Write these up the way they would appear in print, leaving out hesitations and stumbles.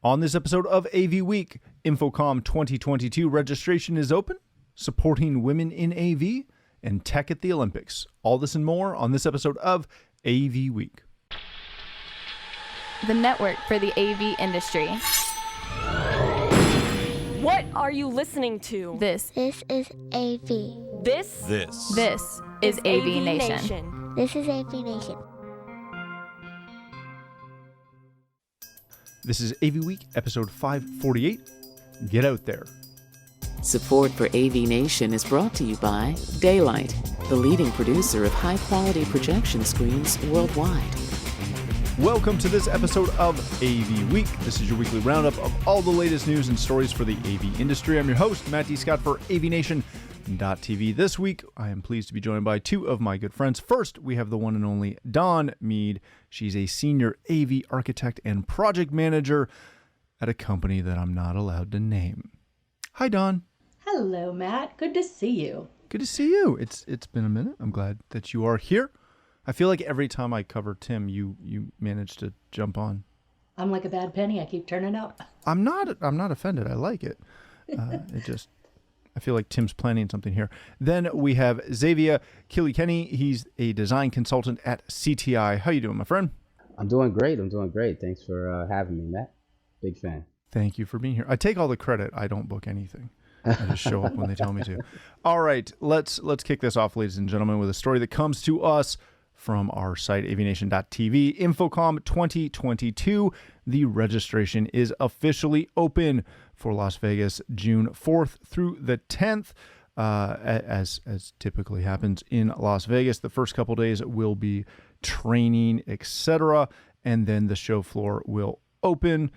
On this episode of AV Week, InfoComm 2022 registration is open, supporting women in AV, and tech at the Olympics. All this and more on this episode of AV Week. The network for the AV industry. What are you listening to? This is AV. This is AVNation. This is AVNation. This is AV Week, episode 548. Get out there. Support for AVNation is brought to you by Daylight, the leading producer of high-quality projection screens worldwide. Welcome to this episode of AV Week. This is your weekly roundup of all the latest news and stories for the AV industry. I'm your host, Matt D. Scott for AVNation.tv. This week, I am pleased to be joined by two of my good friends. First, we have the one and only Dawn Mead. She's a senior AV architect and project manager at a company that I'm not allowed to name. Hi, Dawn. Hello, Matt. Good to see you. Good to see you. It's been a minute. I'm glad that you are here. I feel like every time I cover Tim, you manage to jump on. I'm like a bad penny. I keep turning up. I'm not offended. I like it. I feel like Tim's planning something here. Then we have Xavier Killikenny. He's a design consultant at CTI. How you doing, my friend? I'm doing great. Thanks for having me, Matt. Big fan. Thank you for being here. I take all the credit. I don't book anything. I just show up when they tell me to. All right, let's kick this off, ladies and gentlemen, with a story that comes to us from our site, AVNation.tv. InfoComm 2022. The registration is officially open for Las Vegas, June 4th through the 10th. As typically happens in Las Vegas, the first couple days will be training, etc., and then the show floor will open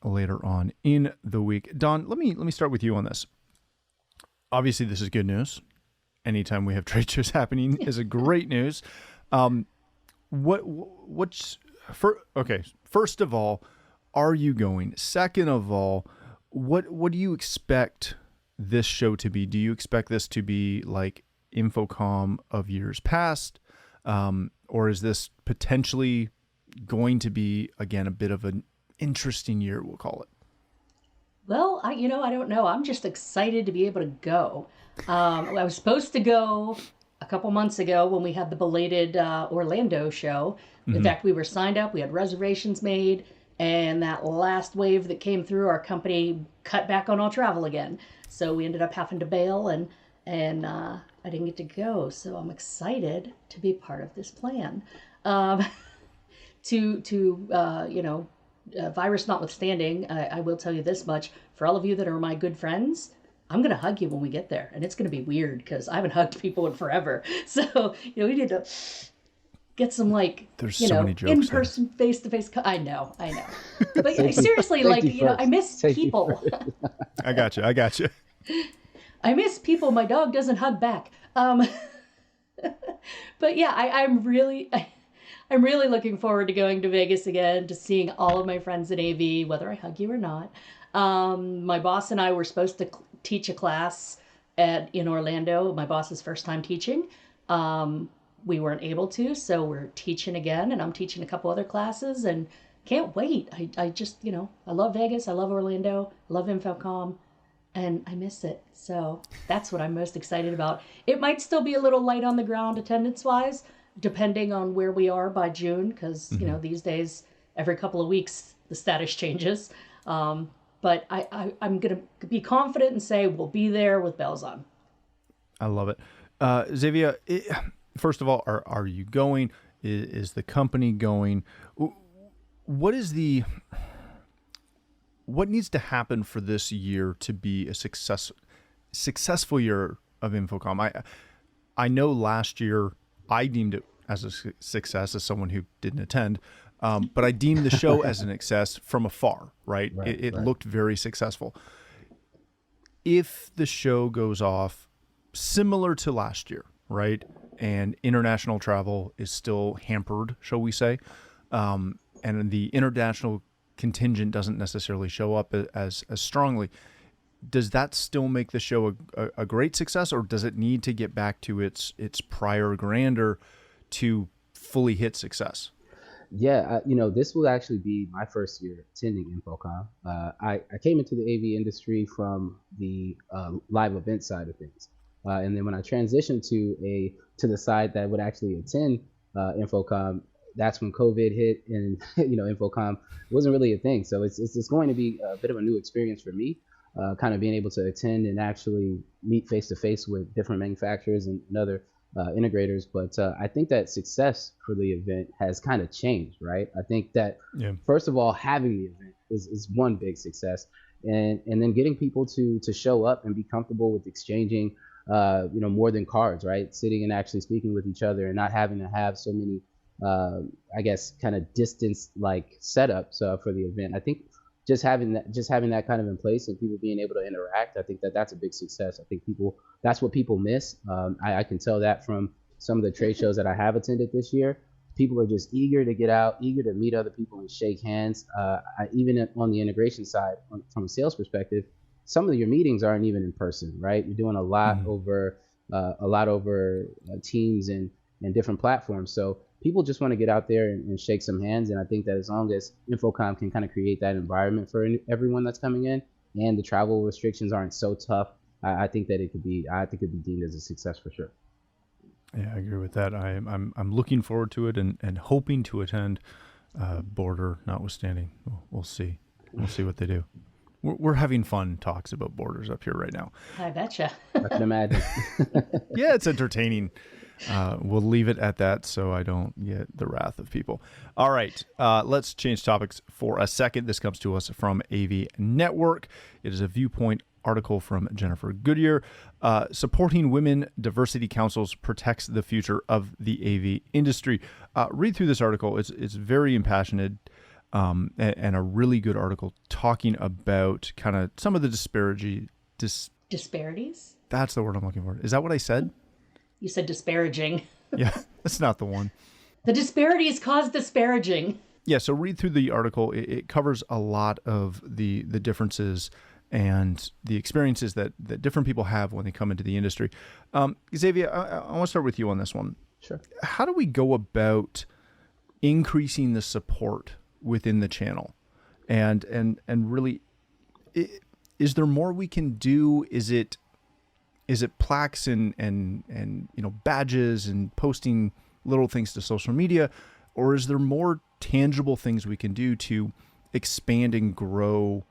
later on in the week. Don, let me start with you on this. Obviously, this is good news. Anytime we have trade shows happening is a great news. First of all, are you going? Second of all, what do you expect this show to be? Do you expect this to be like InfoComm of years past? Or is this potentially going to be, again, a bit of an interesting year, we'll call it? Well, I don't know. I'm just excited to be able to go. I was supposed to go a couple months ago when we had the belated Orlando show. In fact, we were signed up. We had reservations made. And that last wave that came through, our company cut back on all travel again. So we ended up having to bail, and I didn't get to go. So I'm excited to be part of this plan. Virus notwithstanding, I will tell you this much. For all of you that are my good friends, I'm going to hug you when we get there. And it's going to be weird because I haven't hugged people in forever. So, we need to get some, in-person, face-to-face. I know. But seriously, I miss people. I got you. I miss people. My dog doesn't hug back. But yeah, I'm really looking forward to going to Vegas again, to seeing all of my friends in AV, whether I hug you or not. My boss and I were supposed to teach a class in Orlando, my boss's first time teaching. We weren't able to, so we're teaching again, and I'm teaching a couple other classes, and can't wait. I just, I love Vegas, I love Orlando, I love InfoComm, and I miss it. So that's what I'm most excited about. It might still be a little light on the ground attendance-wise, depending on where we are by June, because, these days, every couple of weeks, the status changes. But I'm going to be confident and say we'll be there with bells on. I love it. Xavier, first of all, are you going? Is the company going? What needs to happen for this year to be a successful year of InfoComm? I know last year I deemed it as a success as someone who didn't attend, but I deemed the show as an success from afar, right? It looked very successful. If the show goes off similar to last year, right, and international travel is still hampered, shall we say, and the international contingent doesn't necessarily show up as strongly, does that still make the show a great success, or does it need to get back to its prior grandeur to fully hit success? Yeah, this will actually be my first year attending InfoComm. I came into the AV industry from the live event side of things, and then when I transitioned to the side that would actually attend InfoComm, that's when COVID hit, and InfoComm wasn't really a thing. So it's going to be a bit of a new experience for me, kind of being able to attend and actually meet face to face with different manufacturers and other integrators. But I think that success for the event has kind of changed, right? I think that first of all, having the event is one big success, and then getting people to show up and be comfortable with exchanging, more than cards, right? Sitting and actually speaking with each other and not having to have so many, I guess, kind of distance like setups for the event. I think just having that kind of in place and people being able to interact, I think that's a big success. I think that's what people miss. I can tell that from some of the trade shows that I have attended this year. People are just eager to get out, eager to meet other people and shake hands. Even on the integration side, from a sales perspective, some of your meetings aren't even in person, right? You're doing a lot over Teams and different platforms. So people just want to get out there and shake some hands. And I think that as long as InfoComm can kind of create that environment for everyone that's coming in, and the travel restrictions aren't so tough, I think it could be deemed as a success for sure. Yeah, I agree with that. I'm looking forward to it and hoping to attend. Border notwithstanding, we'll see. We'll see what they do. We're having fun talks about borders up here right now. I betcha. I can imagine. Yeah, it's entertaining. We'll leave it at that so I don't get the wrath of people. All right, let's change topics for a second. This comes to us from AV Network. It is a Viewpoint article from Jennifer Goodyear. Supporting women diversity councils protects the future of the AV industry. Read through this article. It's very impassioned and a really good article talking about kind of some of the disparities? That's the word I'm looking for. Is that what I said? You said disparaging. Yeah, that's not the one. The disparities cause disparaging. Yeah, so read through the article. It covers a lot of the differences and the experiences that different people have when they come into the industry. Xavier, I want to start with you on this one. Sure. How do we go about increasing the support within the channel? And really, is there more we can do? Is it plaques and badges and posting little things to social media, or is there more tangible things we can do to expand and grow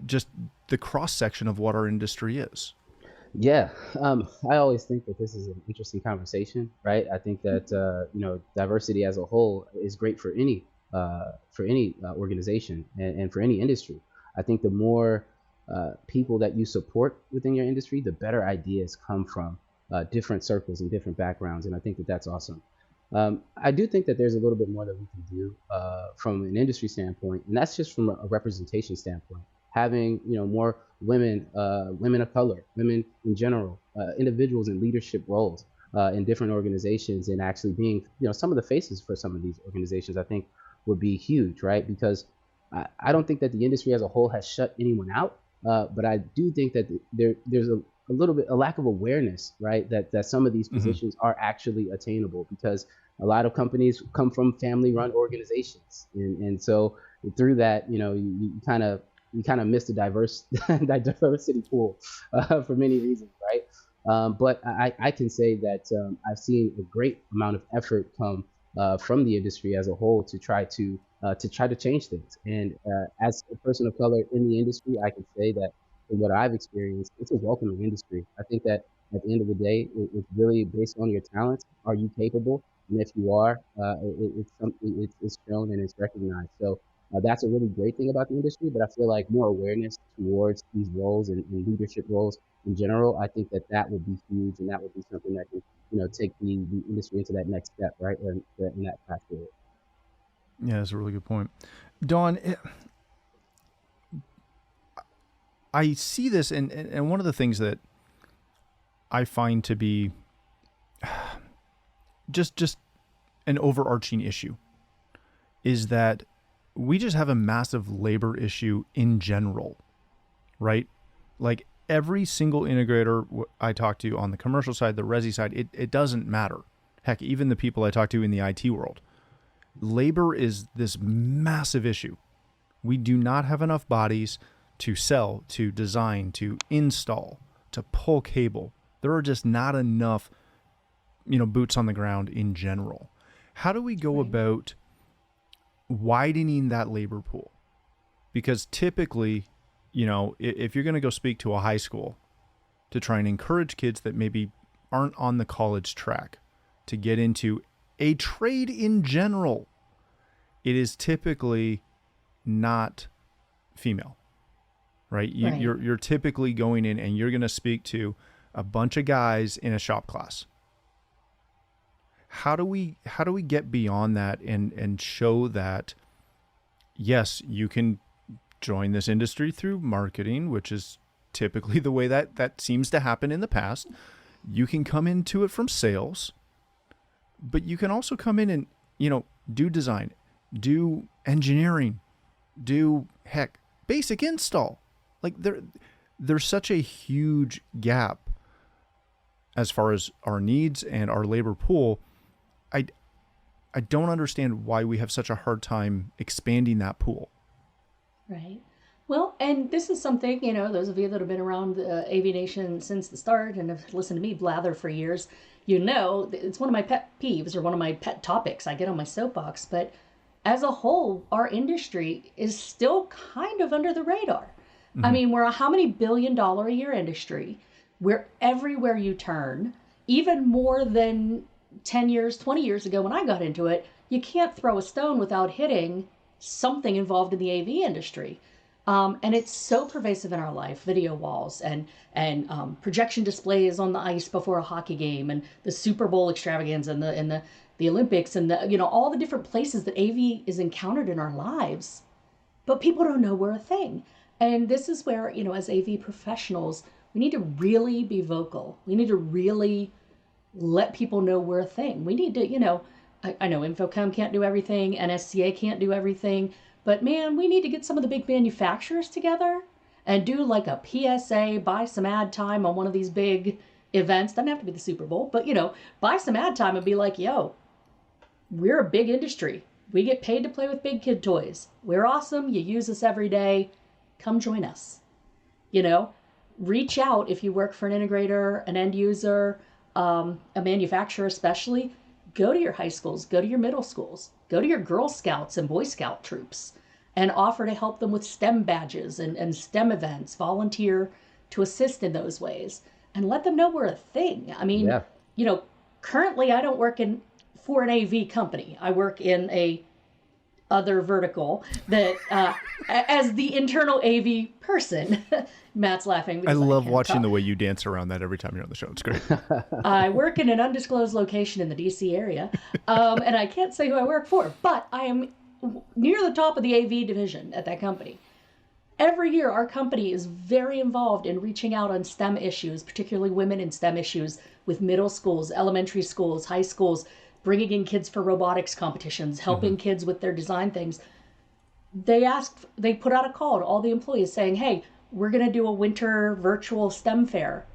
just the cross section of what our industry is? Yeah, I always think that this is an interesting conversation, right? I think that diversity as a whole is great for any organization and for any industry. I think the more people that you support within your industry, the better ideas come from different circles and different backgrounds, and I think that that's awesome. I do think that there's a little bit more that we can do from an industry standpoint, and that's just from a representation standpoint. Having more women of color, women in general, individuals in leadership roles in different organizations, and actually being some of the faces for some of these organizations, I think would be huge, right? Because I don't think that the industry as a whole has shut anyone out, but I do think that there's a lack of awareness, right? That some of these positions are actually attainable, because a lot of companies come from family-run organizations, and so through that, you kind of miss the diversity pool for many reasons, right? But I can say that I've seen a great amount of effort come from the industry as a whole to try to change things. And as a person of color in the industry, I can say that from what I've experienced, it's a welcoming industry. I think that at the end of the day, it's really based on your talents. Are you capable? And if you are, it's shown and it's recognized. So that's a really great thing about the industry. But I feel like more awareness towards these roles and leadership roles in general, I think that would be huge, and that would be something that can take the industry into that next step, right, in that path forward. Yeah, that's a really good point. Dawn, I see this, and one of the things that I find to be just an overarching issue is that we just have a massive labor issue in general, right? Like every single integrator I talk to on the commercial side, the resi side, it doesn't matter. Heck, even the people I talk to in the IT world, Labor is this massive issue. We do not have enough bodies to sell, to design, to install, to pull cable. There are just not enough, boots on the ground in general. How do we go about widening that labor pool? Because typically, if you're going to go speak to a high school to try and encourage kids that maybe aren't on the college track to get into a trade in general, it is typically not female, right? You're typically going in and you're going to speak to a bunch of guys in a shop class. How do we get beyond that and show that, yes, you can join this industry through marketing, which is typically the way that seems to happen in the past. You can come into it from sales, but you can also come in and, do design, do engineering, do basic install. Like there's such a huge gap as far as our needs and our labor pool. I don't understand why we have such a hard time expanding that pool. Right. Well, and this is something, those of you that have been around AVNation since the start and have listened to me blather for years, it's one of my pet peeves or one of my pet topics. I get on my soapbox, but as a whole, our industry is still kind of under the radar. Mm-hmm. I mean, we're a how many $billion-a year industry. We're everywhere you turn, even more than 10 years, 20 years ago when I got into it. You can't throw a stone without hitting something involved in the AV industry. And it's so pervasive in our life, video walls and projection displays on the ice before a hockey game and the Super Bowl extravaganza and the Olympics and all the different places that AV is encountered in our lives. But people don't know we're a thing. And this is where, as AV professionals, we need to really be vocal. We need to really let people know we're a thing. We need to, I know InfoComm can't do everything, NSCA can't do everything, but man, we need to get some of the big manufacturers together and do like a PSA, buy some ad time on one of these big events. Doesn't have to be the Super Bowl, but buy some ad time and be like, yo, we're a big industry. We get paid to play with big kid toys. We're awesome. You use us every day. Come join us. Reach out if you work for an integrator, an end user, a manufacturer especially. Go to your high schools, go to your middle schools, go to your Girl Scouts and Boy Scout troops and offer to help them with STEM badges and STEM events, volunteer to assist in those ways and let them know we're a thing. I mean, currently I don't work for an AV company. I work in a other vertical that as the internal AV person. Matt's laughing. I love watching the way you dance around that every time you're on the show. It's great. I work in an undisclosed location in the DC area, and I can't say who I work for, but I am near the top of the AV division at that company. Every year, our company is very involved in reaching out on STEM issues, particularly women in STEM issues, with middle schools, elementary schools, high schools, bringing in kids for robotics competitions, helping kids with their design things. They put out a call to all the employees saying, hey, we're going to do a winter virtual STEM fair,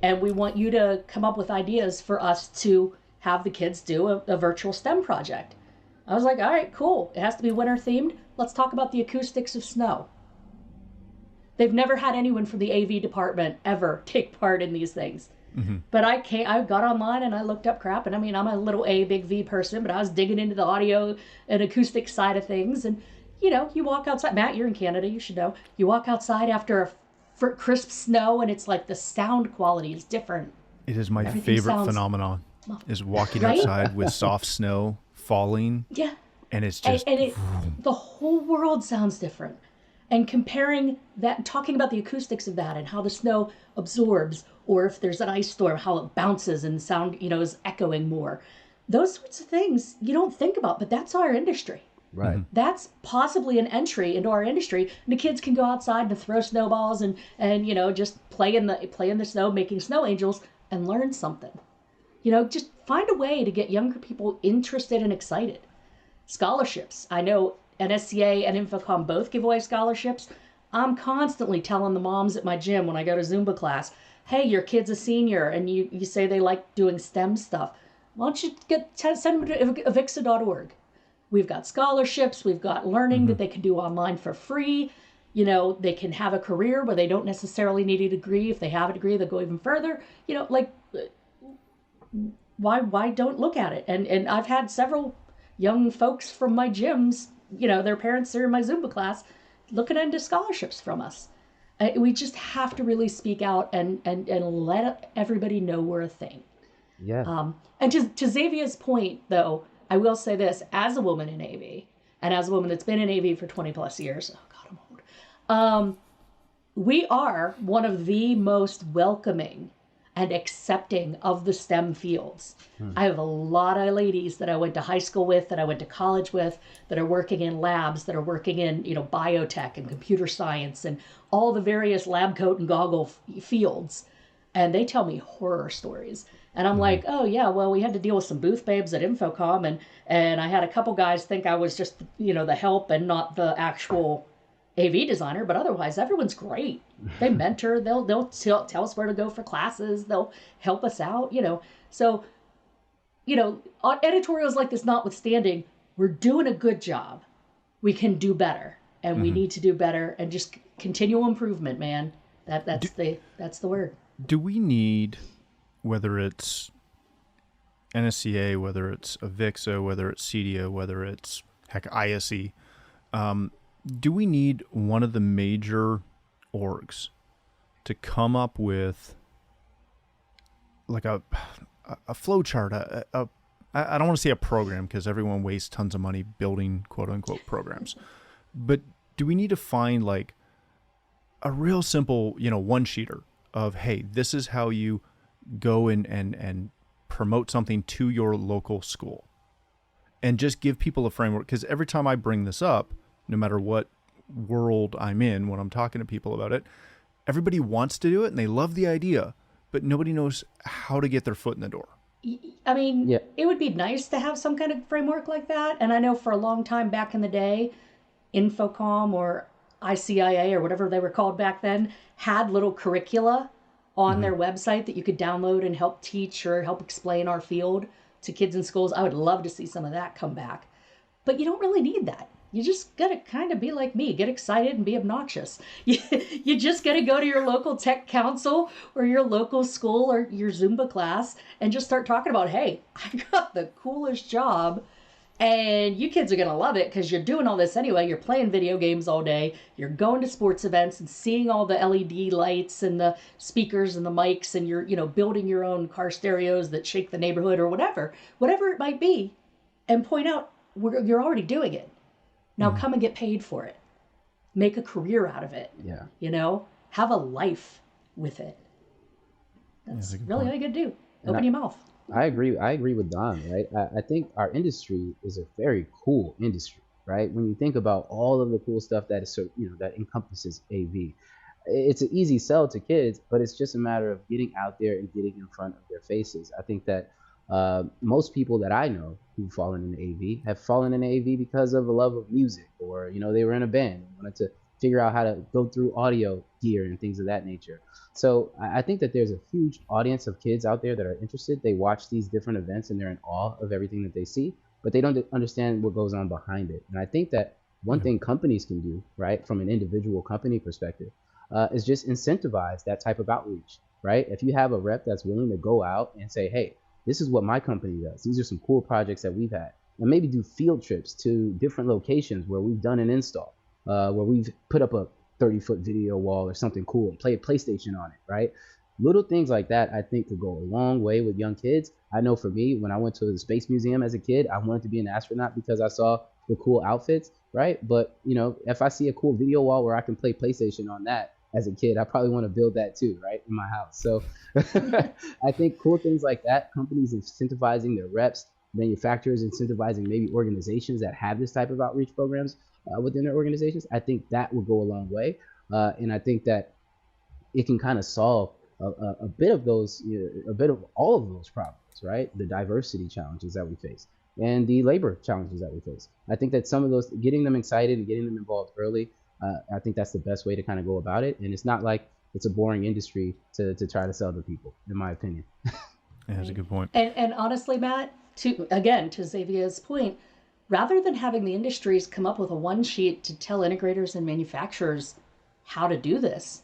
and we want you to come up with ideas for us to have the kids do a virtual STEM project. I was like, all right, cool. It has to be winter themed. Let's talk about the acoustics of snow. They've never had anyone from the AV department ever take part in these things. Mm-hmm. But I got online and I looked up crap. And I mean, I'm a little A, big V person, but I was digging into the audio and acoustic side of things. And, you walk outside. Matt, you're in Canada. You should know. You walk outside after a crisp snow and it's like the sound quality is different. It is my favorite phenomenon is walking outside with soft snow falling. Yeah. And it's just... the whole world sounds different. And comparing that, talking about the acoustics of that and how the snow absorbs, or if there's an ice storm, how it bounces and sound, is echoing more. Those sorts of things you don't think about, but that's our industry. Right. That's possibly an entry into our industry. And the kids can go outside and throw snowballs and just play in the snow, making snow angels and learn something. Just find a way to get younger people interested and excited. Scholarships. I know NSCA and InfoComm both give away scholarships. I'm constantly telling the moms at my gym when I go to Zumba class, hey, your kid's a senior and you say they like doing STEM stuff. Why don't you send them to avixa.org? we've got scholarships, we've got learning that they can do online for free. You know, they can have a career where they don't necessarily need a degree. If they have a degree, they'll go even further. You know, like, why don't look at it? And I've had several young folks from my gyms, you know, their parents are in my Zumba class, looking into scholarships from us. We just have to really speak out and let everybody know we're a thing. Yeah. And to Xavier's point, though, I will say this, as a woman in AV, and as a woman that's been in AV for 20 plus years, oh God, I'm old, we are one of the most welcoming and accepting of the STEM fields. I have a lot of ladies that I went to high school with, that I went to college with, that are working in labs, that are working in, you know, biotech and computer science and all the various lab coat and goggle fields. And they tell me horror stories. And I'm like, oh yeah, well, we had to deal with some booth babes at InfoComm, and I had a couple guys think I was just, you know, the help and not the actual AV designer, but otherwise everyone's great. They mentor, they'll tell us where to go for classes, they'll help us out, you know. So, you know, editorials like this notwithstanding, we're doing a good job. We can do better, and we need to do better, and just continual improvement, man. That's the word. Do we need, whether it's NSCA, whether it's AVIXA, whether it's CDO, whether it's, heck, ISE, do we need one of the major orgs to come up with like a flow chart? I don't want to say a program, because everyone wastes tons of money building quote unquote programs, but do we need to find like a real simple, you know, one-sheeter of, hey, this is how you go and promote something to your local school, and just give people a framework? Because every time I bring this up, no matter what world I'm in, when I'm talking to people about it, everybody wants to do it and they love the idea, but nobody knows how to get their foot in the door. I mean, It would be nice to have some kind of framework like that. And I know for a long time back in the day, InfoComm or ICIA or whatever they were called back then had little curricula on their website that you could download and help teach or help explain our field to kids in schools. I would love to see some of that come back. But you don't really need that. You just got to kind of be like me, get excited and be obnoxious. You just got to go to your local tech council or your local school or your Zumba class and just start talking about, hey, I got the coolest job and you kids are going to love it because you're doing all this anyway. You're playing video games all day. You're going to sports events and seeing all the LED lights and the speakers and the mics, and you're, you know, building your own car stereos that shake the neighborhood or whatever it might be, and point out you're already doing it. Now come and get paid for it. Make a career out of it. Yeah. You know, have a life with it. That's really all you gotta do. Open your mouth. I agree with Don, right? I think our industry is a very cool industry, right? When you think about all of the cool stuff that is, so, you know, that encompasses AV, it's an easy sell to kids, but it's just a matter of getting out there and getting in front of their faces. I think that most people that I know who've fallen into AV have fallen into AV because of a love of music, or, you know, they were in a band and wanted to figure out how to go through audio gear and things of that nature. So I think that there's a huge audience of kids out there that are interested. They watch these different events and they're in awe of everything that they see, but they don't understand what goes on behind it. And I think that one thing companies can do, right, from an individual company perspective, is just incentivize that type of outreach, right? If you have a rep that's willing to go out and say, hey, this is what my company does. These are some cool projects that we've had. And maybe do field trips to different locations where we've done an install, where we've put up a 30-foot video wall or something cool and play a PlayStation on it, right? Little things like that, I think, could go a long way with young kids. I know for me, when I went to the Space Museum as a kid, I wanted to be an astronaut because I saw the cool outfits, right? But, you know, if I see a cool video wall where I can play PlayStation on that as a kid, I probably want to build that too, right, in my house. So I think cool things like that, companies incentivizing their reps, manufacturers incentivizing maybe organizations that have this type of outreach programs within their organizations, I think that will go a long way. And I think that it can kind of solve a bit of those, you know, a bit of all of those problems, right? The diversity challenges that we face and the labor challenges that we face. I think that some of those, getting them excited and getting them involved early, I think that's the best way to kind of go about it. And it's not like it's a boring industry to try to sell to people, in my opinion. Yeah, that's a good point. And honestly, Matt, to Xavier's point, rather than having the industries come up with a one sheet to tell integrators and manufacturers how to do this,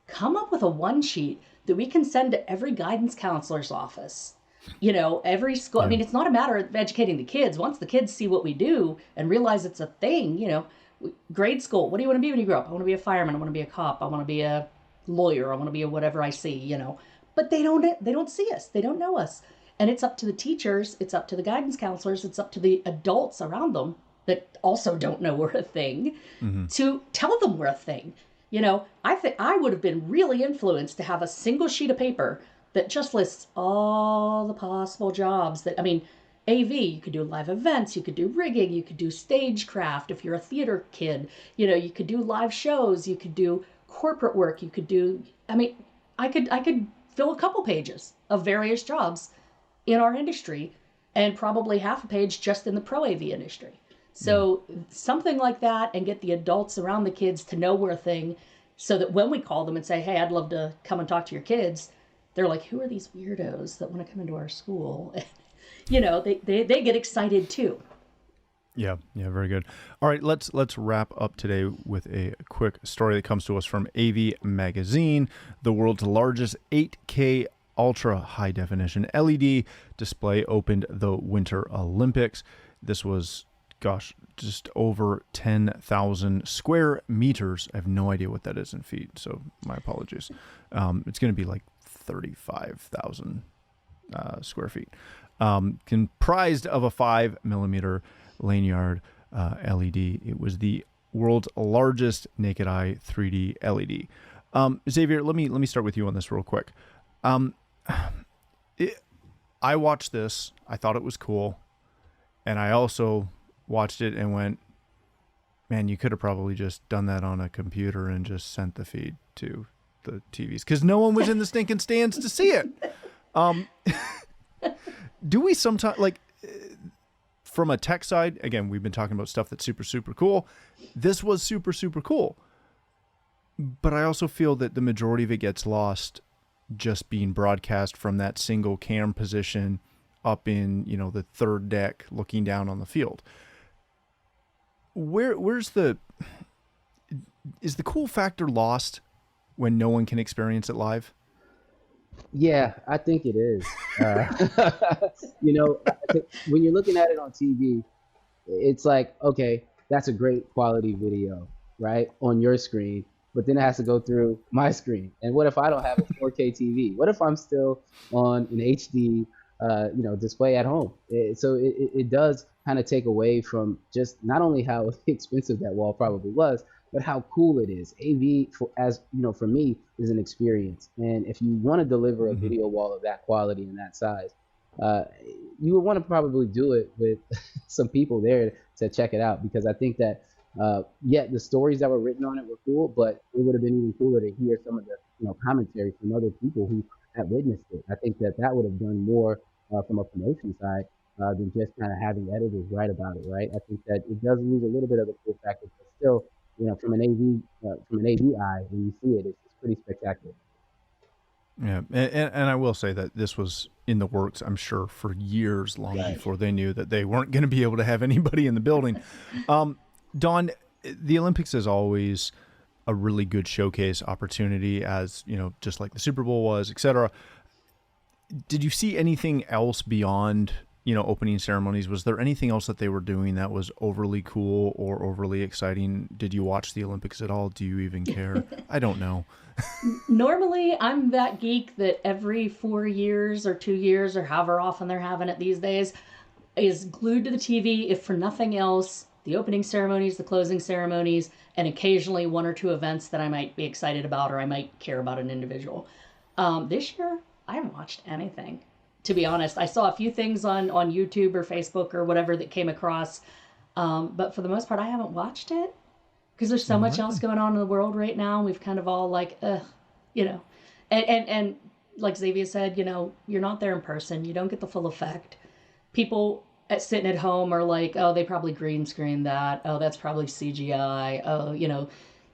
come up with a one sheet that we can send to every guidance counselor's office. Every school. I mean, it's not a matter of educating the kids. Once the kids see what we do and realize it's a thing, grade school, what do you want to be when you grow up? I want to be a fireman. I want to be a cop. I want to be a lawyer. I want to be a whatever I see, But they don't see us. They don't know us. And it's up to the teachers. It's up to the guidance counselors. It's up to the adults around them that also don't know we're a thing to tell them we're a thing. I think I would have been really influenced to have a single sheet of paper that just lists all the possible jobs AV, you could do live events, you could do rigging, you could do stagecraft if you're a theater kid, you could do live shows, you could do corporate work, you could do, I could fill a couple pages of various jobs in our industry and probably half a page just in the pro AV industry. So something like that, and get the adults around the kids to know we're a thing, so that when we call them and say, hey, I'd love to come and talk to your kids, they're like, who are these weirdos that want to come into our school? They get excited too. Yeah, very good. All right, let's wrap up today with a quick story that comes to us from AV Magazine. The world's largest 8K ultra high definition LED display opened the Winter Olympics. This was, just over 10,000 square meters. I have no idea what that is in feet, so my apologies. It's going to be like 35,000 square feet. Comprised of a 5mm lanyard LED. It was the world's largest naked eye 3D LED. Xavier, let me start with you on this real quick. I watched this. I thought it was cool, and I also watched it and went, man, you could have probably just done that on a computer and just sent the feed to the TVs, because no one was in the stinking stands to see it. Do we sometimes, from a tech side, again, we've been talking about stuff that's super, super cool. This was super, super cool. But I also feel that the majority of it gets lost just being broadcast from that single cam position up in, the third deck looking down on the field. Is the cool factor lost when no one can experience it live? Yeah, I think it is. When you're looking at it on TV, it's like, okay, that's a great quality video, right, on your screen, but then it has to go through my screen. And what if I don't have a 4K TV? What if I'm still on an HD, display at home? So it does kind of take away from just not only how expensive that wall probably was, but how cool it is. AV, for me, is an experience. And if you want to deliver a video wall of that quality and that size, you would want to probably do it with some people there to check it out, because I think that, the stories that were written on it were cool, but it would have been even cooler to hear some of the commentary from other people who had witnessed it. I think that would have done more from a promotion side than just kind of having editors write about it, right? I think that it does lose a little bit of the cool factor, but still, from an AV eye, when you see it, it's pretty spectacular. Yeah, and I will say that this was in the works, I'm sure, for years long before they knew that they weren't going to be able to have anybody in the building. Dawn, the Olympics is always a really good showcase opportunity, as just like the Super Bowl was, etc. Did you see anything else beyond opening ceremonies? Was there anything else that they were doing that was overly cool or overly exciting? Did you watch the Olympics at all? Do you even care? I don't know. Normally, I'm that geek that every 4 years or 2 years or however often they're having it these days is glued to the TV, if for nothing else, the opening ceremonies, the closing ceremonies, and occasionally one or two events that I might be excited about or I might care about an individual. This year, I haven't watched anything. To be honest, I saw a few things on YouTube or Facebook or whatever that came across. But for the most part, I haven't watched it because there's so much else going on in the world right now. We've kind of all and like Xavier said, you're not there in person. You don't get the full effect. People sitting at home are like, oh, they probably green screened that. Oh, that's probably CGI. Oh,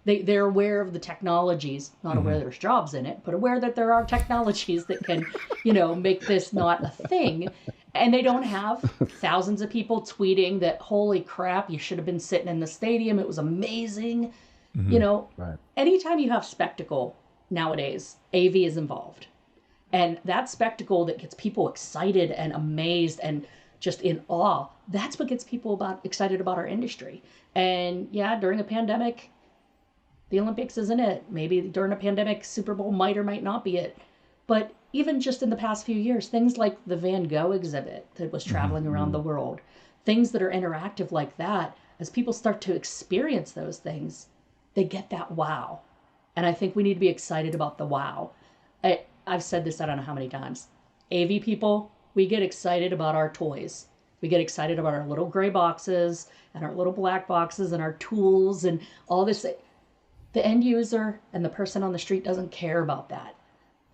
they're aware of the technologies, not aware there's jobs in it, but aware that there are technologies that can, make this not a thing. And they don't have thousands of people tweeting that, holy crap, you should have been sitting in the stadium. It was amazing. You know, anytime you have spectacle nowadays, AV is involved. And that spectacle that gets people excited and amazed and just in awe, that's what gets people excited about our industry. And yeah, during a pandemic, the Olympics isn't it. Maybe during a pandemic, Super Bowl might or might not be it. But even just in the past few years, things like the Van Gogh exhibit that was traveling around the world, things that are interactive like that, as people start to experience those things, they get that wow. And I think we need to be excited about the wow. I've said this, I don't know how many times. AV people, we get excited about our toys. We get excited about our little gray boxes and our little black boxes and our tools and all this. The end user and the person on the street doesn't care about that.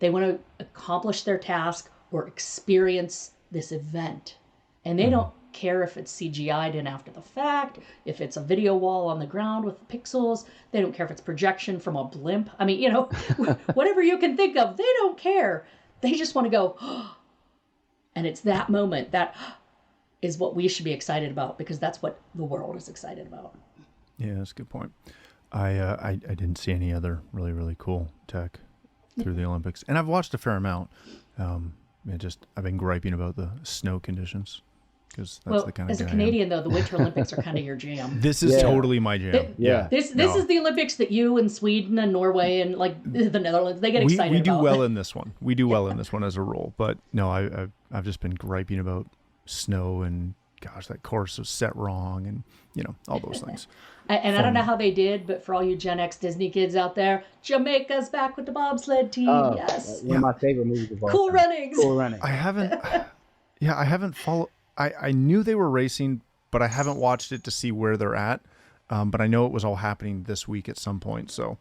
They want to accomplish their task or experience this event. And they don't care if it's CGI'd in after the fact, if it's a video wall on the ground with pixels. They don't care if it's projection from a blimp. I mean, you know, whatever you can think of, they don't care. They just want to go, oh. And it's that moment that is what we should be excited about, because that's what the world is excited about. Yeah, that's a good point. I didn't see any other really, really cool tech through the Olympics. And I've watched a fair amount. I've been griping about the snow conditions, because that's the kind of as a Canadian, though, the Winter Olympics are kind of your jam. This is totally my jam. This is the Olympics that you and Sweden and Norway and like the Netherlands, they get excited about. We do about. well in this one. We do well in this one as a rule. But no, I've just been griping about snow and, gosh, that course was set wrong and, you know, all those things. And I don't know how they did, but for all you Gen X Disney kids out there, Jamaica's back with the bobsled team. Yes. One of my favorite movies of all Cool time. Runnings. Cool Running. I haven't followed. I knew they were racing, but I haven't watched it to see where they're at. But I know it was all happening this week at some point. So,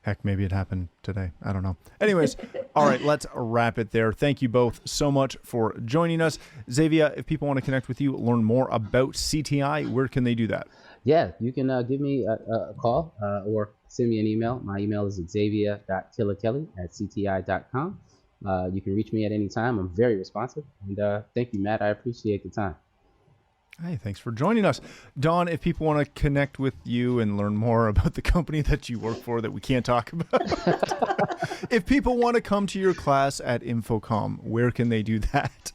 heck, maybe it happened today. I don't know. Anyways, all right, let's wrap it there. Thank you both so much for joining us. Xavier, if people want to connect with you, learn more about CTI, where can they do that? Yeah, you can give me a call or send me an email. My email is xavier.killikelly@cti.com. You can reach me at any time. I'm very responsive. And thank you, Matt. I appreciate the time. Hey, thanks for joining us. Dawn, if people want to connect with you and learn more about the company that you work for that we can't talk about, if people want to come to your class at InfoComm, where can they do that?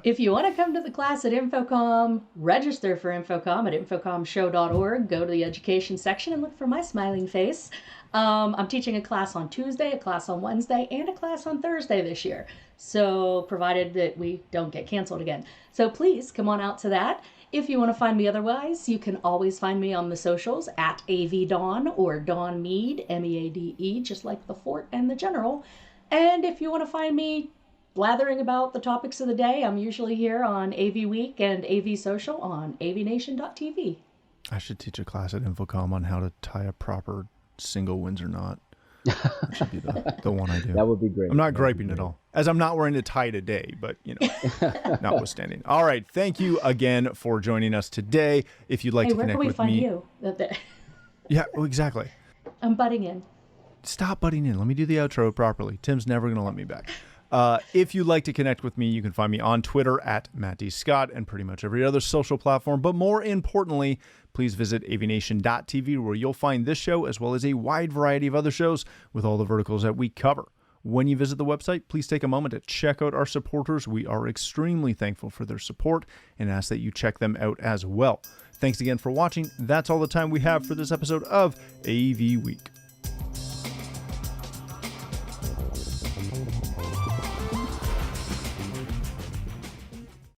If you want to come to the class at InfoComm, register for InfoComm at infocommshow.org. Go to the education section and look for my smiling face. I'm teaching a class on Tuesday, a class on Wednesday, and a class on Thursday this year. So provided that we don't get canceled again. So please come on out to that. If you want to find me otherwise, you can always find me on the socials at AVDawn or Dawn Meade, Meade, just like the fort and the general. And if you want to find me blathering about the topics of the day, I'm usually here on AVWeek and AV Social on AVNation.tv. I should teach a class at InfoComm on how to tie a proper single Windsor knot. That should be the one I do. That would be great. I'm not griping at all, as I'm not wearing a tie today, but, you know, notwithstanding. All right. Thank you again for joining us today. If you'd like to connect with me. Where can we find you? Yeah, well, exactly. I'm butting in. Stop butting in. Let me do the outro properly. Tim's never going to let me back. If you'd like to connect with me, you can find me on Twitter at Matt D. Scott and pretty much every other social platform. But more importantly, please visit AVNation.tv, where you'll find this show as well as a wide variety of other shows with all the verticals that we cover. When you visit the website, please take a moment to check out our supporters. We are extremely thankful for their support and ask that you check them out as well. Thanks again for watching. That's all the time we have for this episode of AV Week.